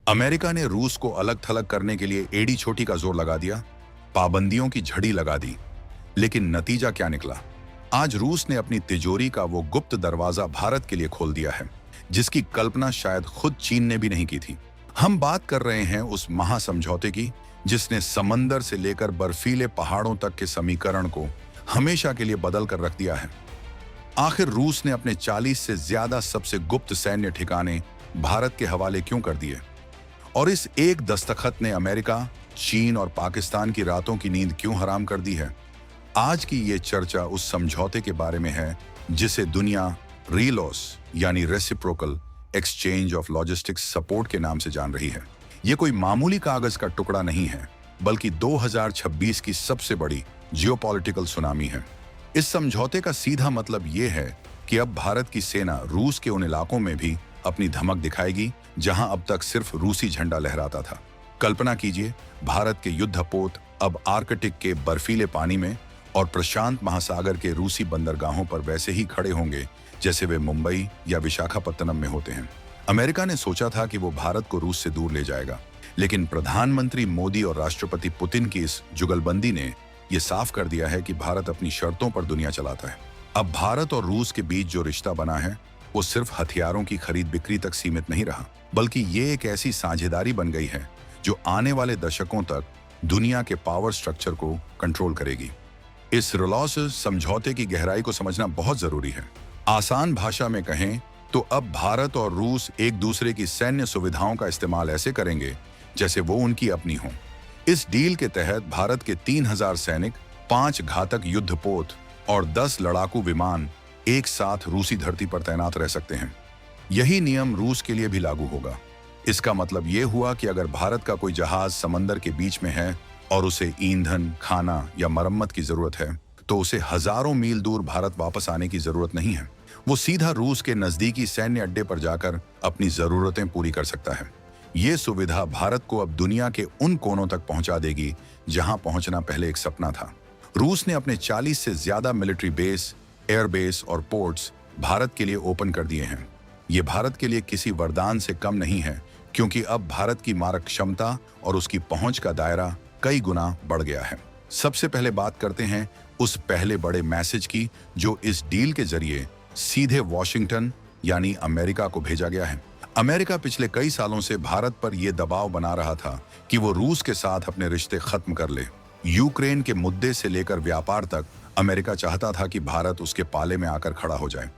America ने रूस को अलग थलग करने के लिए एड़ी छोटी का जोर लगा दिया, पाबंदियों की झड़ी लगा दी। लेकिन नतीजा क्या निकला? आज रूस ने अपनी तिजोरी का वो गुप्त दरवाजा भारत के लिए खोल दिया है, जिसकी कल्पना शायद खुद चीन ने भी नहीं की थी। हम बात कर रहे हैं उस महासमझौते की, जिसने समंदर से लेकर बर्फीले पहाड़ों तक के समीकरण को हमेशा के लिए बदल कर रख दिया है। आखिर रूस ने अपने 40 से ज्यादा सबसे गुप्त सैन्य ठिकाने भारत के हवाले क्यों कर दिए? और इस एक दस्तखत ने अमेरिका, चीन और पाकिस्तान की रातों की नींद क्यों हराम कर दी है? आज की ये चर्चा उस समझौते के बारे में है जिसे दुनिया रीलॉस यानी reciprocal exchange of logistics support के नाम से जान रही है। ये कोई मामूली कागज का टुकड़ा नहीं है, बल्कि 2026 की सबसे बड़ी जियोपॉलिटिकल सुनामी है। इस समझौते का सीधा मतलब ये है कि अब भारत की सेना रूस के उन इलाकों में भी अपनी धमक दिखाएगी जहां अब तक सिर्फ रूसी झंडा लहराता था। कल्पना कीजिए, भारत के युद्धपोत अब आर्कटिक के बर्फीले पानी में और प्रशांत महासागर के रूसी बंदरगाहों पर वैसे ही खड़े होंगे जैसे वे मुंबई या विशाखापत्तनम में होते हैं। अमेरिका ने सोचा था कि वो भारत को रूस से दूर ले जाएगा, लेकिन प्रधानमंत्री मोदी और राष्ट्रपति पुतिन की इस जुगलबंदी ने यह साफ कर दिया है कि भारत अपनी शर्तों पर दुनिया चलाता है। अब भारत और रूस के बीच जो रिश्ता बना है वो सिर्फ हथियारों की खरीद बिक्री तक सीमित नहीं रहा, बल्कि ये एक ऐसी साझेदारी बन गई है जो आने वाले दशकों तक दुनिया के पावर स्ट्रक्चर को कंट्रोल करेगी। इस रिलॉस समझौते की गहराई को समझना बहुत जरूरी है। आसान भाषा में कहें तो अब भारत और रूस एक दूसरे की सैन्य सुविधाओं का इस्तेमाल ऐसे करेंगे जैसे वो उनकी अपनी हों। इस डील के तहत भारत के 3000 सैनिक, 5 घातक युद्धपोत और 10 लड़ाकू विमान एक साथ रूसी धरती पर तैनात रह सकते हैं। यही नियम रूस के लिए भी लागू होगा। इसका मतलब ये हुआ कि अगर भारत का कोई जहाज समंदर के बीच में है और उसे ईंधन, खाना या मरम्मत की जरूरत है, तो उसे हजारों मील दूर भारत वापस आने की जरूरत नहीं है। वो सीधा रूस के नजदीकी सैन्य अड्डे पर जाकर अपनी जरूरतें पूरी कर सकता है। ये सुविधा भारत को अब दुनिया के उन कोनों तक पहुंचा देगी जहां पहुंचना पहले एक सपना था। रूस ने अपने 40 से ज्यादा मिलिट्री बेस, एयरबेस और पोर्ट्स भारत के लिए ओपन कर दिए हैं। ये भारत के लिए किसी वरदान से कम नहीं है, क्योंकि अब भारत की मारक क्षमता और उसकी पहुंच का दायरा कई गुना बढ़ गया है। सबसे पहले बात करते हैं उस पहले बड़े मैसेज की जो इस डील के जरिए सीधे वॉशिंगटन यानी अमेरिका को भेजा गया है। अमेरिका पिछले कई सालों से भारत पर यह दबाव बना रहा था कि वो रूस के साथ अपने रिश्ते खत्म कर ले। यूक्रेन के मुद्दे से लेकर व्यापार तक अमेरिका चाहता था कि भारत उसके पाले में आकर खड़ा हो जाए।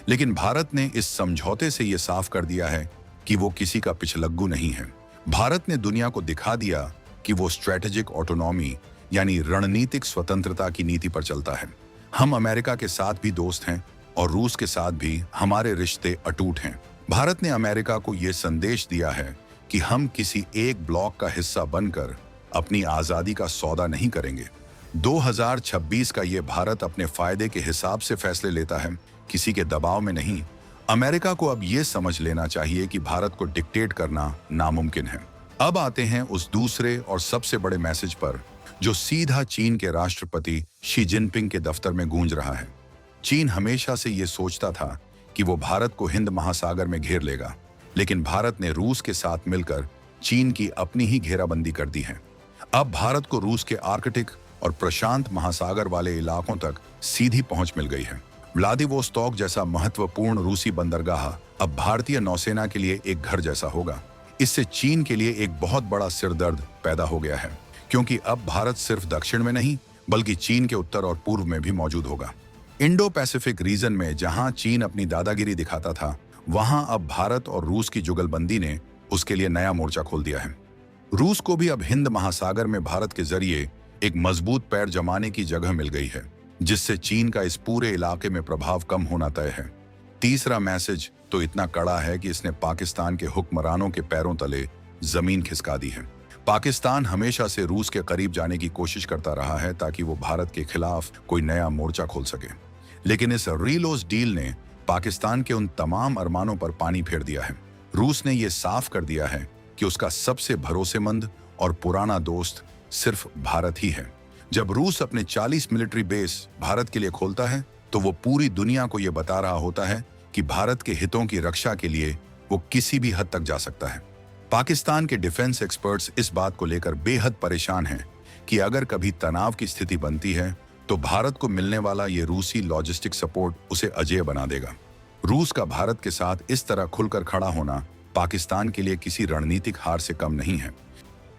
लेकिन भारत ने इस समझौते से यह साफ कर दिया है कि वो किसी का पिछलग्गू नहीं है। भारत ने दुनिया को दिखा दिया कि वो स्ट्रेटेजिक ऑटोनॉमी यानी रणनीतिक स्वतंत्रता की नीति पर चलता है। हम अमेरिका के साथ भी दोस्त हैं और रूस के साथ भी हमारे रिश्ते अटूट हैं। भारत ने अमेरिका को यह संदेश दिया है कि हम किसी एक ब्लॉक का हिस्सा बनकर अपनी आजादी का सौदा नहीं करेंगे। 2026 का ये भारत अपने फायदे के हिसाब से फैसले लेता है, किसी के दबाव में नहीं। अमेरिका को अब ये समझ लेना चाहिए कि भारत को डिक्टेट करना नामुमकिन है। अब आते हैं उस दूसरे और सबसे बड़े मैसेज पर जो सीधा चीन के राष्ट्रपति शी जिनपिंग के दफ्तर में गूंज रहा है। चीन हमेशा से ये सोचता था कि वो भारत को हिंद महासागर में घेर लेगा, लेकिन भारत ने रूस के साथ मिलकर चीन की अपनी ही घेराबंदी कर दी है। अब भारत को रूस के आर्कटिक और प्रशांत महासागर वाले इलाकों तक सीधी पहुंच मिल गई है। व्लादिवोस्तोक जैसा महत्वपूर्ण रूसी बंदरगाह अब भारतीय नौसेना के लिए एक घर जैसा होगा। इससे चीन के लिए एक बहुत बड़ा सिरदर्द पैदा हो गया है, क्योंकि अब भारत सिर्फ दक्षिण में नहीं बल्कि चीन के उत्तर और पूर्व में भी मौजूद होगा। इंडो पैसिफिक रीजन में जहां चीन अपनी दादागिरी दिखाता था, वहां अब भारत और रूस की जुगलबंदी ने उसके लिए नया मोर्चा खोल दिया है। रूस को भी अब हिंद महासागर में भारत के जरिए एक मजबूत पैर जमाने की जगह मिल गई है, जिससे चीन का इस पूरे इलाके में प्रभाव कम होना तय है। तीसरा मैसेज तो इतना कड़ा है कि इसने पाकिस्तान के हुक्मरानों के पैरों तले जमीन खिसका दी है। पाकिस्तान हमेशा से रूस के करीब जाने की कोशिश करता रहा है ताकि वो भारत के खिलाफ कोई नया मोर्चा खोल सके, लेकिन इस रीलोस डील ने पाकिस्तान के उन तमाम अरमानों पर पानी फेर दिया है। रूस ने यह साफ कर दिया है कि उसका सबसे भरोसेमंद और पुराना दोस्त सिर्फ भारत ही है। जब रूस अपने 40 मिलिट्री बेस भारत के लिए खोलता है, तो वो पूरी दुनिया को यह बता रहा होता है कि भारत के हितों की रक्षा के लिए वो किसी भी हद तक जा सकता है। पाकिस्तान के डिफेंस एक्सपर्ट्स इस बात को लेकर बेहद परेशान हैं कि अगर कभी तनाव की स्थिति बनती है तो भारत को मिलने वाला ये रूसी लॉजिस्टिक सपोर्ट उसे अजेय बना देगा। रूस का भारत के साथ इस तरह खुलकर खड़ा होना पाकिस्तान के लिए किसी रणनीतिक हार से कम नहीं है।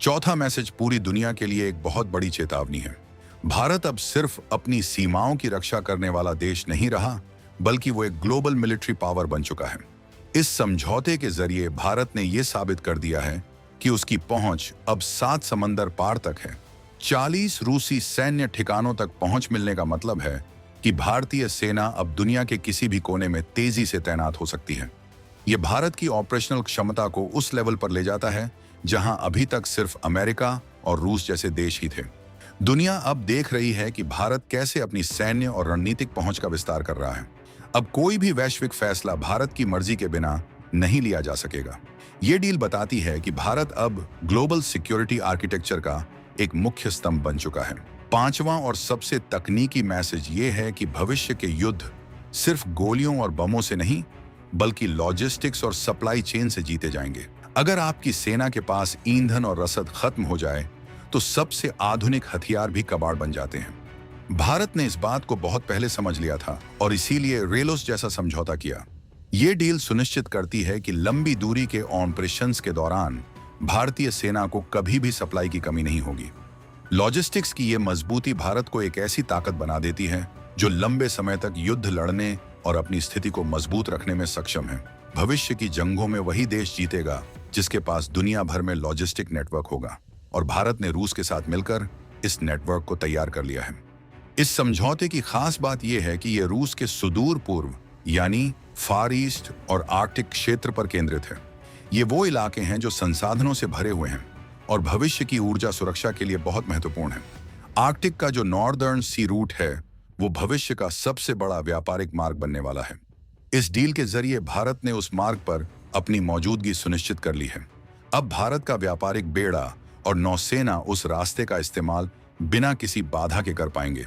चौथा मैसेज पूरी दुनिया के लिए एक बहुत बड़ी चेतावनी है। भारत अब सिर्फ अपनी सीमाओं की रक्षा करने वाला देश नहीं रहा, बल्कि वो एक ग्लोबल मिलिट्री पावर बन चुका है। इस समझौते के जरिए भारत ने यह साबित कर दिया है कि उसकी पहुंच अब 7 समंदर पार तक है। 40 रूसी सैन्य ठिकानों तक पहुंच मिलने का मतलब है कि भारतीय सेना अब दुनिया के किसी भी कोने में तेजी से तैनात हो सकती है। यह भारत की ऑपरेशनल क्षमता को उस लेवल पर ले जाता है जहां अभी तक सिर्फ अमेरिका और रूस जैसे देश ही थे। दुनिया अब देख रही है कि भारत कैसे अपनी सैन्य और रणनीतिक पहुंच का विस्तार कर रहा है। अब कोई भी वैश्विक फैसला भारत की मर्जी के बिना नहीं लिया जा सकेगा। ये डील बताती है कि भारत अब ग्लोबल सिक्योरिटी आर्किटेक्चर का एक मुख्य स्तंभ बन चुका है। पांचवां और सबसे तकनीकी मैसेज ये है कि भविष्य के युद्ध सिर्फ गोलियों और बमों से नहीं, बल्कि लॉजिस्टिक्स और सप्लाई चेन से जीते जाएंगे। अगर आपकी सेना के पास ईंधन और रसद खत्म हो जाए तो सबसे आधुनिक हथियार भी कबाड़ बन जाते हैं। भारत ने इस बात को बहुत पहले समझ लिया था और इसीलिए रेलोस जैसा समझौता किया। ये डील सुनिश्चित करती है कि लंबी दूरी के ऑपरेशंस के दौरान भारतीय सेना को कभी भी सप्लाई की कमी नहीं होगी। लॉजिस्टिक्स की ये मजबूती भारत को एक ऐसी ताकत बना देती है जो लंबे समय तक युद्ध लड़ने और अपनी स्थिति को मजबूत रखने में सक्षम है। भविष्य की जंगों में वही देश जीतेगा जिसके पास दुनिया भर में लॉजिस्टिक नेटवर्क होगा, और भारत ने रूस के साथ मिलकर इस नेटवर्क को तैयार कर लिया है। इस समझौते की खास बात यह है कि यह रूस के सुदूर पूर्व यानी फार ईस्ट और आर्कटिक क्षेत्र पर केंद्रित है। ये वो इलाके हैं जो संसाधनों से भरे हुए हैं और भविष्य की ऊर्जा सुरक्षा के लिए बहुत महत्वपूर्ण है। आर्कटिक का जो नॉर्दर्न सी रूट है वो भविष्य का सबसे बड़ा व्यापारिक मार्ग बनने वाला है। इस डील के जरिए भारत ने उस मार्ग पर अपनी मौजूदगी सुनिश्चित कर ली है। अब भारत का व्यापारिक बेड़ा और नौसेना उस रास्ते का इस्तेमाल बिना किसी बाधा के कर पाएंगे।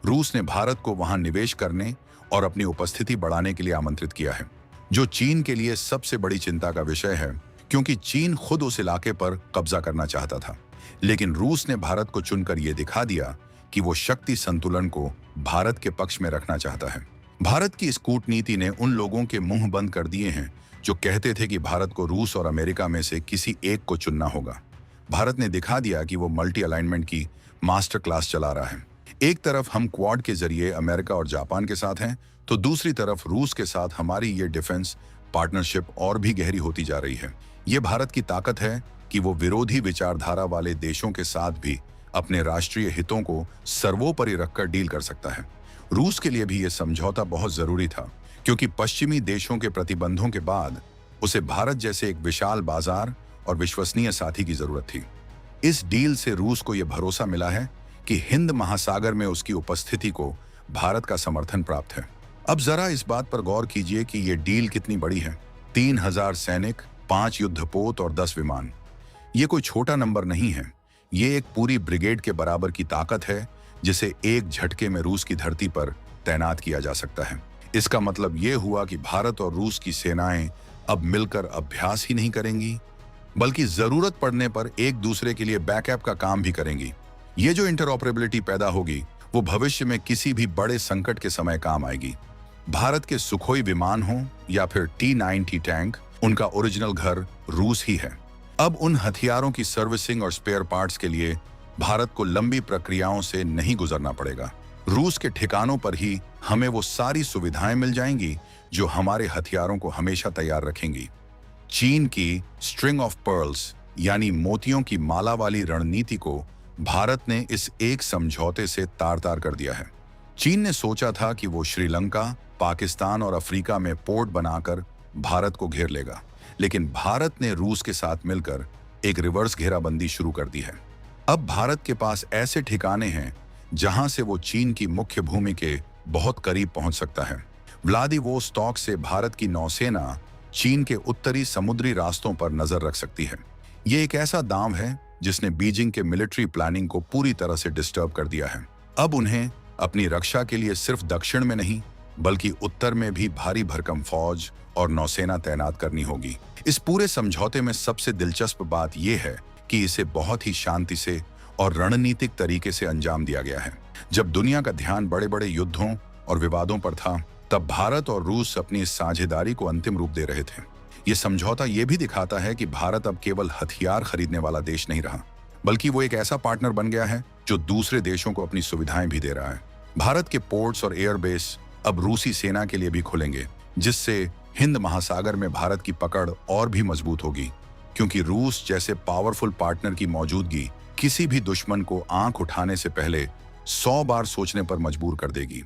रूस ने भारत को वहां निवेश करने और अपनी उपस्थिति बढ़ाने के लिए आमंत्रित किया है, जो चीन के लिए सबसे बड़ी चिंता का विषय है, क्योंकि चीन खुद उस इलाके पर कब्जा करना चाहता था। लेकिन रूस ने भारत को चुनकर यह दिखा दिया कि वो शक्ति संतुलन को भारत के पक्ष में रखना चाहता है। भारत की इस कूटनीति ने उन लोगों के मुंह बंद कर दिए हैं जो कहते थे कि भारत को रूस और अमेरिका में से किसी एक को चुनना होगा। भारत ने दिखा दिया कि वो मल्टी अलाइनमेंट की मास्टर क्लास चला रहा है। एक तरफ हम क्वाड के जरिए अमेरिका और जापान के साथ हैं, तो दूसरी तरफ रूस के साथ हमारी ये डिफेंस पार्टनरशिप और भी गहरी होती जा रही है। ये भारत की ताकत है कि वो विरोधी विचारधारा वाले देशों के साथ भी अपने राष्ट्रीय हितों को सर्वोपरि रखकर डील कर सकता है। रूस के लिए भी ये समझौता बहुत जरूरी था, क्योंकि पश्चिमी देशों के प्रतिबंधों के बाद उसे भारत जैसे एक विशाल बाजार और विश्वसनीय साथी की जरूरत थी। इस डील से रूस को यह भरोसा मिला है कि हिंद महासागर में उसकी उपस्थिति को भारत का समर्थन प्राप्त है। अब जरा इस बात पर गौर कीजिए कि यह डील कितनी बड़ी है। 3000 सैनिक, 5 युद्धपोत और 10 विमान। ये कोई छोटा नंबर नहीं है। ये एक पूरी ब्रिगेड के बराबर की ताकत है जिसे एक झटके में रूस की धरती पर तैनात किया जा सकता है। इसका मतलब ये हुआ कि भारत और रूस की सेनाएं अब मिलकर अभ्यास ही नहीं करेंगी, बल्कि जरूरत पड़ने पर एक दूसरे के लिए बैकअप का काम भी करेंगी। ये जो इंटरऑपरेबिलिटी पैदा होगी वो भविष्य में किसी भी बड़े संकट के समय काम आएगी। भारत के सुखोई विमान हो या फिर T-90 टैंक, उनका ओरिजिनल घर रूस ही है। अब उन हथियारों की सर्विसिंग और स्पेयर पार्ट्स के लिए भारत को लंबी प्रक्रियाओं से नहीं गुजरना पड़ेगा। रूस के ठिकानों पर ही हमें वो सारी सुविधाएं मिल जाएंगी जो हमारे हथियारों को हमेशा तैयार रखेंगी। चीन की स्ट्रिंग ऑफ पर्ल्स यानी मोतियों की माला वाली रणनीति को भारत ने इस एक समझौते से तार-तार कर दिया है। चीन ने सोचा था कि वो श्रीलंका, पाकिस्तान और अफ्रीका में पोर्ट बनाकर भारत को घेर लेगा, लेकिन भारत ने रूस के साथ मिलकर एक रिवर्स घेराबंदी शुरू कर दी है। अब भारत के पास ऐसे ठिकाने हैं जहां से वो चीन की मुख्य भूमि के बहुत करीब पहुंच सकता है। व्लादिवोस्टॉक से भारत की नौसेना चीन के उत्तरी समुद्री रास्तों पर नजर रख सकती है। ये एक ऐसा दांव है जिसने बीजिंग के मिलिट्री प्लानिंग को पूरी तरह से डिस्टर्ब कर दिया है। अब उन्हें अपनी रक्षा के लिए सिर्फ दक्षिण में नहीं, बल्कि उत्तर में भी भारी भरकम फौज और नौसेना तैनात करनी होगी। इस पूरे समझौते में सबसे दिलचस्प बात यह है कि इसे बहुत ही शांति से और रणनीतिक तरीके से अंजाम दिया गया है। जब दुनिया का ध्यान बड़े बड़े युद्धों और विवादों पर था, तब भारत और रूस अपनी इस साझेदारी को अंतिम रूप दे रहे थे। ये समझौता ये भी दिखाता है कि भारत अब केवल हथियार खरीदने वाला देश नहीं रहा, बल्कि वो एक ऐसा पार्टनर बन गया है जो दूसरे देशों को अपनी सुविधाएं भी दे रहा है। भारत के पोर्ट्स और एयरबेस अब रूसी सेना के लिए भी खुलेंगे, जिससे हिंद महासागर में भारत की पकड़ और भी मजबूत होगी, क्योंकि रूस जैसे पावरफुल पार्टनर की मौजूदगी किसी भी दुश्मन को आंख उठाने से पहले 100 बार सोचने पर मजबूर कर देगी।